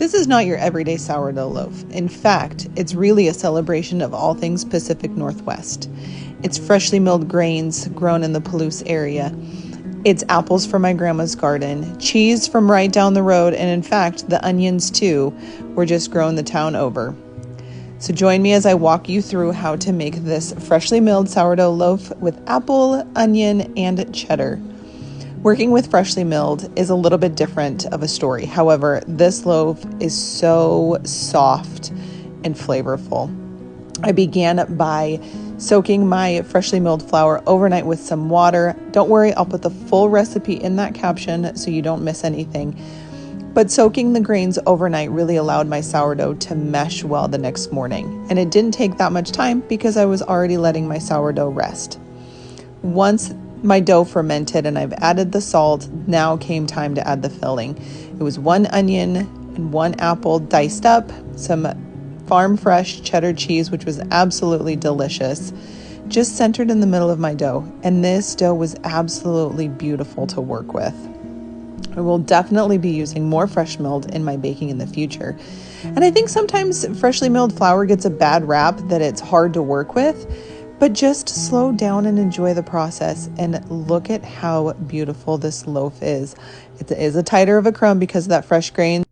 This is not your everyday sourdough loaf. In fact, it's really a celebration of all things Pacific Northwest. It's freshly milled grains grown in the Palouse area. It's apples from my grandma's garden, cheese from right down the road, and in fact, the onions too were just grown the town over. So join me as I walk you through how to make this freshly milled sourdough loaf with apple, onion, and cheddar. Working with freshly milled is a little bit different of a story. However, this loaf is so soft and flavorful. I began by soaking my freshly milled flour overnight with some water. Don't worry, I'll put the full recipe in that caption so you don't miss anything. But soaking the grains overnight really allowed my sourdough to mesh well the next morning. And it didn't take that much time because I was already letting my sourdough rest. Once my dough fermented and I've added the salt, now came time to add the filling. It was 1 onion and 1 apple diced up, some farm fresh cheddar cheese, which was absolutely delicious, just centered in the middle of my dough. And this dough was absolutely beautiful to work with. I will definitely be using more fresh milled in my baking in the future. And I think sometimes freshly milled flour gets a bad rap that it's hard to work with. But just slow down and enjoy the process and look at how beautiful this loaf is. It is a tighter of a crumb because of that fresh grain.